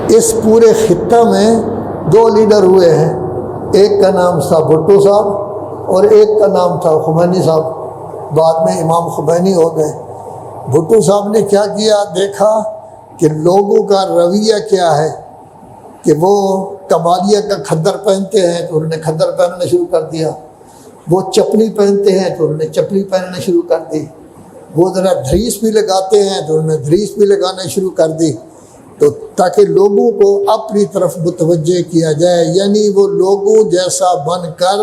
इस पूरे खित्ता में दो लीडर हुए हैं, एक का नाम था भुट्टो साहब और एक का नाम था खुमैनी साहब। बाद में इमाम खुमैनी हो गए। भुट्टो साहब ने क्या किया, देखा कि लोगों का रवैया क्या है कि वो कबालिया का खद्दर पहनते हैं तो उन्होंने खद्दर पहनना शुरू कर दिया, वो चपली पहनते हैं तो उन्होंने चपली पहनना शुरू कर दी, वो ज़रा धरीस भी लगाते हैं तो उन्होंने धरीस भी लगाना शुरू कर दी, तो ताकि लोगों को अपनी तरफ मुतवज्जे किया जाए। यानी वो लोगों जैसा बनकर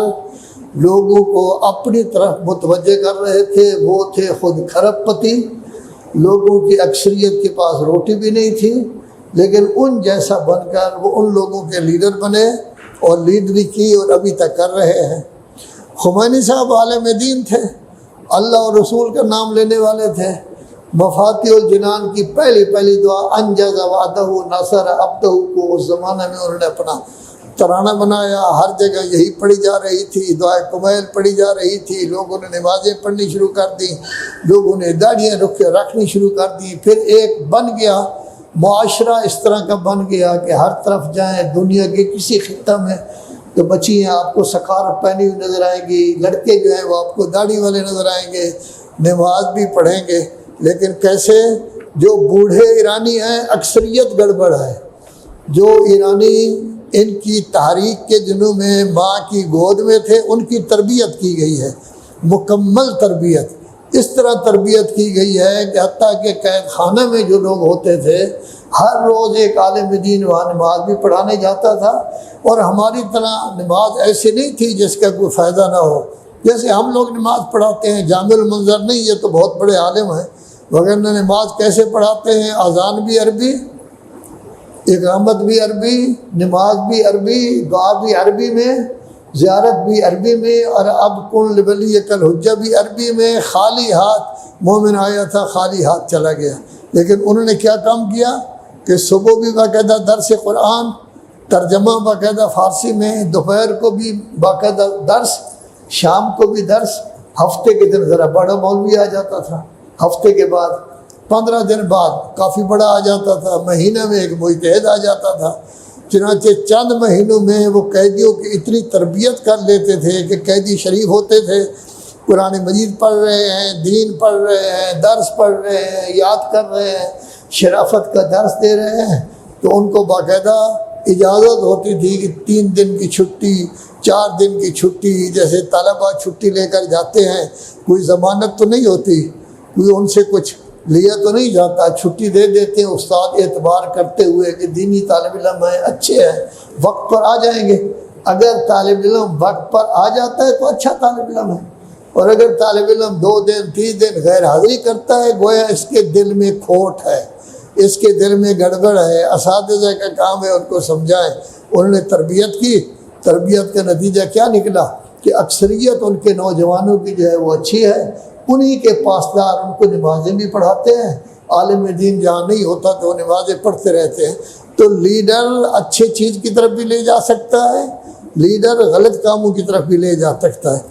लोगों को अपनी तरफ मुतवज्जे कर रहे थे। वो थे खुद खरबपति, लोगों की अक्सरियत के पास रोटी भी नहीं थी, लेकिन उन जैसा बनकर वो उन लोगों के लीडर बने और लीडरी की और अभी तक कर रहे हैं। खुमैनी साहब आलिम दीन थे, अल्लाह और रसूल का नाम लेने वाले थे। मफातिहुल जिनान की पहली दुआ अंजज़ वादहु नसर अब्दहु को उस ज़माने में उन्होंने अपना तराना बनाया। हर जगह यही पढ़ी जा रही थी, दुआ कुमैल पढ़ी जा रही थी, लोगों ने नमाज़ें पढ़नी शुरू कर दी, लोगों ने दाढ़ियाँ रखनी शुरू कर दी। फिर एक बन गया मुआशरा, इस तरह का बन गया कि हर तरफ जाएँ दुनिया के किसी खित्ता में तो बच्चियाँ आपको सखारत पहनी हुई नज़र आएंगी, लड़के जो हैं वो आपको दाढ़ी वाले नज़र आएंगे, नमाज भी पढ़ेंगे। लेकिन कैसे, जो बूढ़े ईरानी हैं अक्सरियत गड़बड़ है। जो ईरानी इनकी तहरीक के दिनों में माँ की गोद में थे, उनकी तरबियत की गई है, मुकम्मल तरबियत। इस तरह तरबियत की गई है कि हत्ता कि कैद खाना में जो लोग होते थे, हर रोज़ एक आलिम दीन वहाँ नमाज भी पढ़ाने जाता था। और हमारी तरह नमाज ऐसी नहीं थी जिसका कोई फ़ायदा ना हो। जैसे हम लोग नमाज पढ़ाते हैं, जामिल मंजर नहीं, ये तो बहुत बड़े आलिम हैं, वगरना नमाज कैसे पढ़ाते हैं, अजान भी अरबी, इकामत भी अरबी, नमाज भी अरबी, दुआ भी अरबी में, ज़ियारत भी अरबी में, और अब कुल वली कल हुज्जा भी अरबी में। खाली हाथ मोमिन आया था, खाली हाथ चला गया। लेकिन उन्होंने क्या काम किया कि सुबह भी बाकायदा दर्स कुरान, तर्जमा बाकायदा फ़ारसी में, दोपहर को भी बाकायदा दर्स, शाम को भी दर्स। हफ्ते के दिन ज़रा बड़ा मौलवी आ जाता था, हफ्ते के बाद 15 दिन बाद काफ़ी बड़ा आ जाता था, महीने में एक मुजतहिद आ जाता था। चुनांचे चंद महीनों में वो कैदियों की इतनी तरबियत कर लेते थे कि कैदी शरीफ होते थे, कुरान मजीद पढ़ रहे हैं, दीन पढ़ रहे हैं, दर्स पढ़ रहे हैं, याद कर रहे हैं, शराफत का दर्स दे रहे हैं, तो उनको बाकायदा इजाज़त होती थी कि 3 दिन की छुट्टी, 4 दिन की छुट्टी, जैसे तलबा छुट्टी लेकर जाते हैं, कोई ज़मानत तो नहीं होती, कोई उनसे कुछ लिया तो नहीं जाता, छुट्टी दे देते हैं उस्ताद एतबार करते हुए कि दीनी तालिब इल्म हैं, अच्छे हैं, वक्त पर आ जाएंगे। अगर तालिब इल्म वक्त पर आ जाता है तो अच्छा तालिब इल्म है, और अगर तालिब इल्म 2 दिन 3 दिन गैर हाज़िरी करता है, गोया इसके दिल में खोट है, इसके दिल में गड़बड़ है। असातिज़ा का काम है उनको समझाएं। उन्होंने तरबियत की, तरबियत का नतीजा क्या निकला कि अक्सरियत उनके नौजवानों की जो है वो अच्छी है। उन्हीं के पासदार उनको नमाजें भी पढ़ाते हैं। आलिम दीन जहाँ नहीं होता तो नमाजें पढ़ते रहते हैं। तो लीडर अच्छे चीज़ की तरफ भी ले जा सकता है, लीडर गलत कामों की तरफ भी ले जा सकता है।